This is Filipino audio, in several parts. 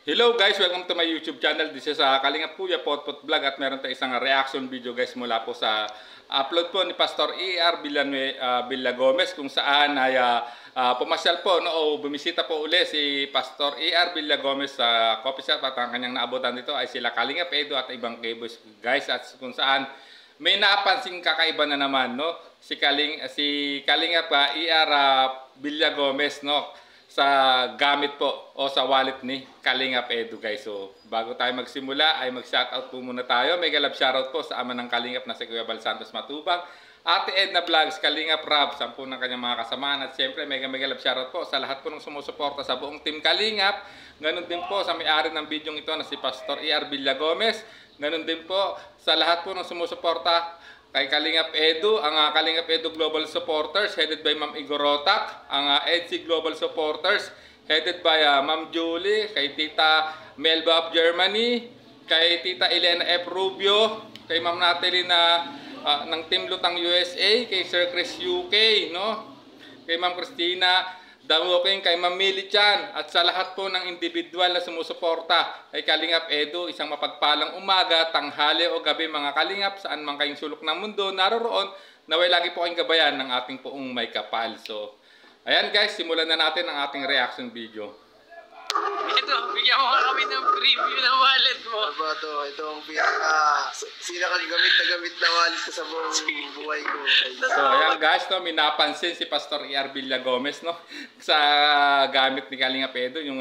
Hello guys, welcome to my YouTube channel. This is Kalingap Kuya Potpot Vlog at meron tayong isang reaction video guys mula po sa upload po ni Pastor E.R. Villagomez kung saan ay pumasyal po o bumisita po uli si Pastor E.R. Villagomez sa coffee shop at ang kanyang naabutan dito ay sila Kalingap Edo at ibang keboys guys, at kung saan may napansing kakaiba na naman si Kalingap E.R. Villagomez sa gamit po o sa wallet ni Kalingap Edo guys. So bago tayo magsimula ay mag-shoutout po muna tayo. Mega love shoutout po sa ama ng Kalingap na si Kuya Bal Santos Matubang, Ate Edna Vlogs, Kalingap Rab, 10 ng kanyang mga kasamahan, at siyempre mega love shoutout po sa lahat po ng sumusuporta sa buong team Kalingap. Ganun din po sa may-ari ng video ito na si Pastor E.R. Villagomez. Ganun din po sa lahat po ng sumusuporta kay Kalingap Edo, ang Kalingap Edo Global Supporters headed by Ma'am Igorotak, ang EDC Global Supporters headed by Ma'am Julie, kay Tita Melba of Germany, kay Tita Elena F. Rubio, kay Ma'am Natalie ng Team Lutang USA, kay Sir Chris UK, kay Ma'am Christina Damuking, kay Ma'am Millie Chan, at sa lahat po ng individual na sumusuporta kay Kalingap Edo, isang mapagpalang umaga, tanghali o gabi mga Kalingap, saan man kayong sulok ng mundo naroroon, naway lagi po kayong gabayan ng ating poong may kapal. So, ayan guys, simulan na natin ang ating reaction video. Ito, bigyan mo kami ng preview ng wallet mo. Itong gamit na wallet ko sa buong buhay ko. So, ayan guys, may napansin si Pastor E.R. Villagomez sa gamit ni Kalingap Edo, yung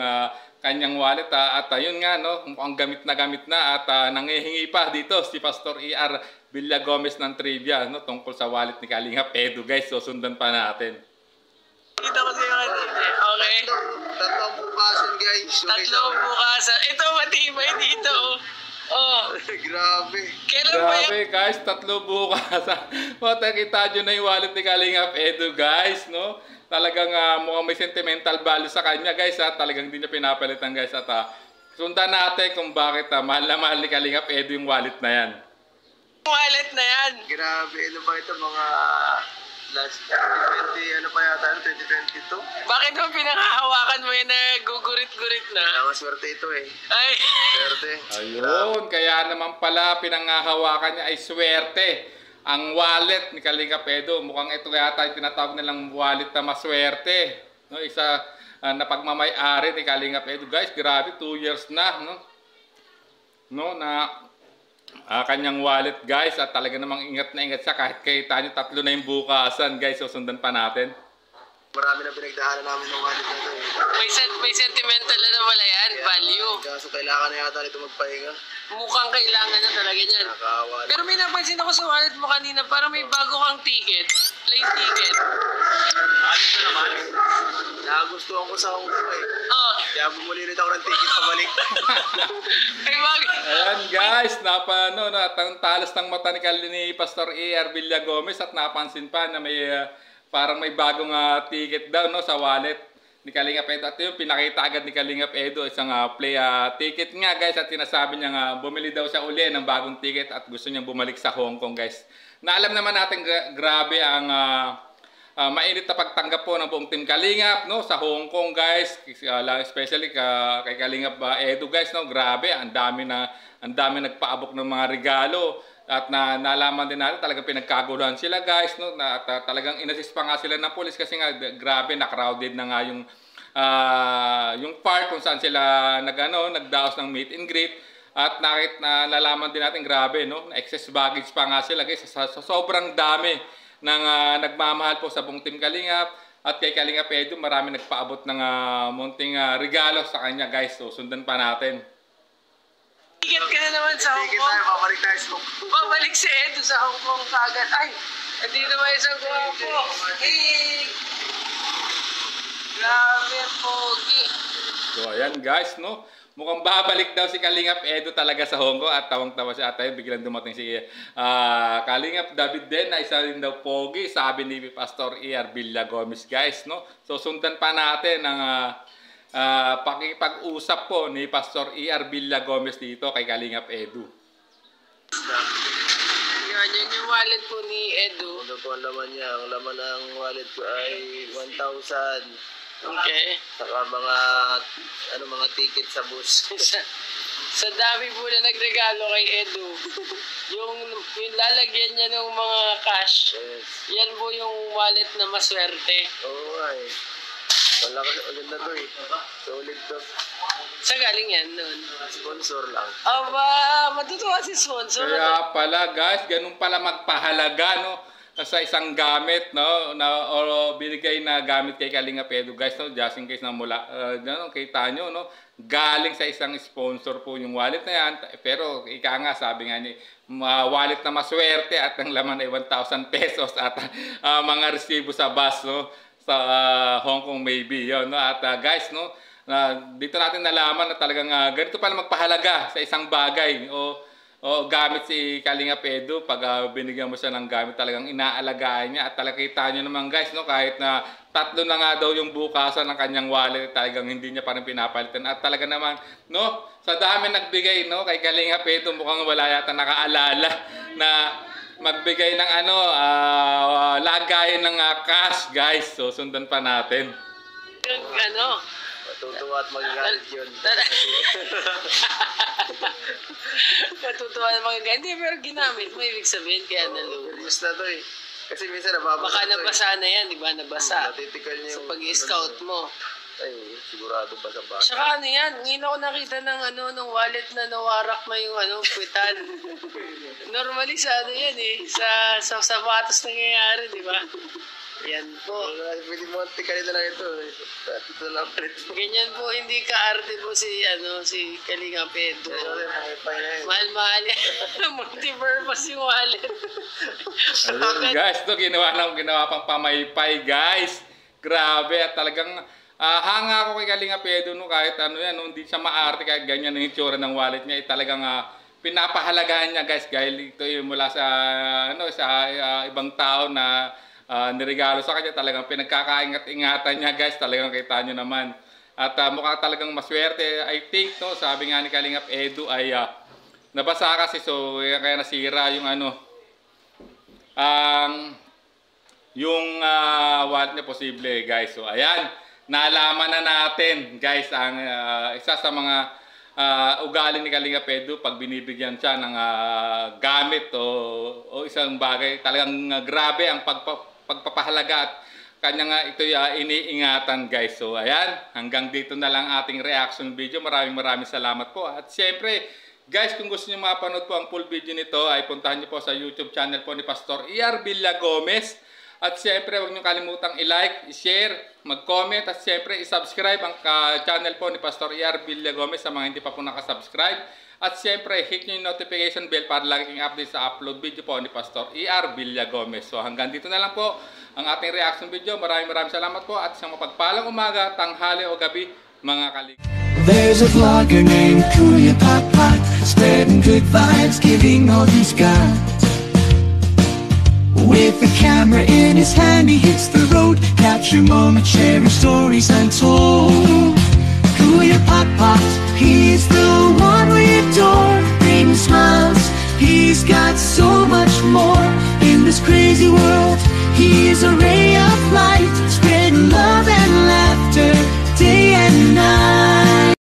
kanyang wallet. At yun nga, mukhang gamit na at nangihingi pa dito si Pastor E.R. Villagomez ng trivia tungkol sa wallet ni Kalingap Edo guys. So, sundan pa natin. Kita ko sa'yo kanina. Okay. Tatlong bukasan guys. Tatlong bukasan. Ito, matibay dito. Oh. Grabe. Kailan ba yan? Grabe guys, 3 bukas. Makikita nyo na yung wallet ni Kalingap Edo guys, Talagang mukhang may sentimental value sa kanya guys, Talagang hindi niya pinapalitan guys. At sundan natin kung bakit mahal na mahal ni Kalingap Edo yung wallet na yan. Wallet na yan. Grabe. Ano ba ito mga last 2020, 2022? Bakit mo pinanghahawakan mo yan na gugurit-gurit na? Swerte ito eh. Ay. Swerte. Ayun, kaya naman pala pinanghahawakan niya ay swerte. Ang wallet ni Kalingap Edo, mukhang ito yata yung tinatawag nilang wallet na maswerte. Isa na pagmamay-ari ni Kalingap Edo. Guys, grabe, 2 years na, na kanyang wallet guys, at talaga namang ingat na ingat siya kahit kita nyo 3 na yung bukasan guys. So sundan pa natin. Marami na pinagdaanan namin ng wallet na ito eh. May sentimental na wala yan, value. Kaso kailangan na yata nito magpahinga. Mukhang kailangan na talaga yan. Nakakawa. Pero may napansin ako sa wallet mo kanina, parang may bago kang ticket. Plane ticket. Ano ito naman? Nagustuhan ko sa Hong Kong eh. Oh. Kaya bumuli rin ako ng ticket pabalik. Ay, bago. Ayan guys, ang talas ng mata ni Pastor E.R. Villagomez, at napansin pa na may parang may bagong ticket daw sa wallet ni Kalingap Edo. At yung pinakita agad ni Kalingap Edo, isang play ticket nga guys, at sinasabi niya bumili daw siya uli ng bagong ticket at gusto niyang bumalik sa Hong Kong guys. Na alam naman natin grabe ang mainit na pagtanggap po ng buong team Kalingap sa Hong Kong guys, especially kay Kalingap Edo guys. Grabe, ang dami nagpaabok ng mga regalo. At nalaman din natin talagang pinagkaguluhan sila guys, at talagang inassist pa nga sila ng police kasi nga grabe na crowded na nga yung park kung saan sila nagdaos ng meet and greet. At nalaman din natin grabe excess baggage pa nga sila guys, sa sobrang dami ng nagmamahal po sa buong team Kalingap. At kay Kalingap Edo marami nagpaabot ng munting regalo sa kanya guys. So sundan pa natin. Ticket ka na naman sa Hong Ticket Kong. tayo, babalik tayo sa Hong Kong. Babalik si Edo sa Hong Kong kagad. Ay, dito ba isang guwapo? Hey! Grabe, pogi. So ayan guys, mukhang babalik daw si Kalingap Edo talaga sa Hong Kong, at tawang-tawa siya at biglang dumating si Kalingap David din na isa rin daw pogi, sabi ni Pastor E.R. Villagomez guys. So sundan pa natin ang pakipag-usap po ni Pastor E.R. Villagomez dito kay Kalingap Edo. Yan yung yung wallet po ni Edu? Ano po ang laman niya? Ang laman ng wallet ko ay 1,000. Okay. Saka mga ticket sa bus. Sa dami po na nagregalo kay Edu, yung lalagyan niya ng mga cash, Yes. yan po yung wallet na maswerte. Oo nga eh. Ulit na to eh. Solid to. Sa galing yan nun? Sponsor lang. Aba, matutuwa si sponsor. Kaya pala guys, ganun pala magpahalaga no sa isang gamit no o binigay na gamit kay Kalinga Pedro guys no, just in case na mula kita nyo no, galing sa isang sponsor po yung wallet na yan, pero ika nga sabi nga ni wallet na maswerte at ang laman ay 1,000 pesos at mga resibo sa bus no sa Hong Kong maybe yun no. At guys no, dito natin nalaman na talagang ganito pala magpahalaga sa isang bagay o gamit si Kalinga Pedro. Pag binigyan mo siya ng gamit, talagang inaalagaan niya at talagang kita nyo naman guys no, kahit na 3 na nga daw yung bukasan ng kanyang wallet, talagang hindi niya pa rin pinapalitan. At talaga naman no, sa dami nagbigay no kay Kalinga Pedro, mukhang wala yata nakaalala na magbigay ng lagayan ng cash guys. So sundan pa natin. Matutuwa at magagalit yun. Matutuwa na mga hindi, pero ginamit mo, ibig sabihin kaya naluwa. Use na to eh. Kasi minsan nababasa Baka nabasa na yan, di ba? Nabasa. Natitikal niya Sa yung pag-scout mo. Ay, sigurado ba sa bata? Tsaka ano yan, ngayon ako nakita ng wallet na nawarak na yung kwitan. Normally sa yan eh, sa sapatos nangyayari, di ba? Yan po. Pwede mo tikalin na lang ito. Ito lang palit. Ganyan po, hindi ka-arte po si Kalinga Pedro. Mahal-mahal yan. Multi-purpose yung wallet. Ayun, guys, to ginawa pang pamaypay guys. Grabe at talagang hanga ako kay Kalinga Pedro no, kahit yan no, hindi siya maarte kahit ganyan ang itsura ng wallet niya, talagang pinapahalagaan niya guys. Dahil ito yung mula sa ibang tao na niregalo sa kanya, talagang pinagkakaingat-ingatan niya guys. Talagang kita nyo naman. At mukha talagang maswerte. I think no, sabi nga ni Kalinga Edu ay nabasa kasi, so kaya nasira yung yung wallet niya posible guys. So ayan, nalaman na natin guys ang isa sa mga ugali ni Kalinga Pedro pag binibigyan siya ng gamit o isang bagay. Talagang grabe ang pagpapahalaga at kanya ito iniingatan guys. So ayan, hanggang dito na lang ating reaction video. Maraming salamat po. At siyempre guys, kung gusto niyo mapanood po ang full video nito ay puntahan niyo po sa YouTube channel po ni Pastor E.R. Villagomez. At siyempre, huwag niyo kalimutang i-like, i-share, mag-comment, at siyempre, i-subscribe ang channel po ni Pastor E.R. Villagomez sa mga hindi pa po nakasubscribe. At siyempre, hit niyo yung notification bell para lagi kayong update sa upload video po ni Pastor E.R. Villagomez. So hanggang dito na lang po ang ating reaction video. Maraming salamat po at isang mapagpalang umaga, tanghali o gabi mga kalig. There's a vlogger named Kuya Papa, spreading good vibes, giving all he's got. With the camera in his hand, he hits the road, capture moments, sharing stories untold. Kuya Papa, he's the one we adore. Bring smiles, he's got so much more. In this crazy world, he is a ray of light.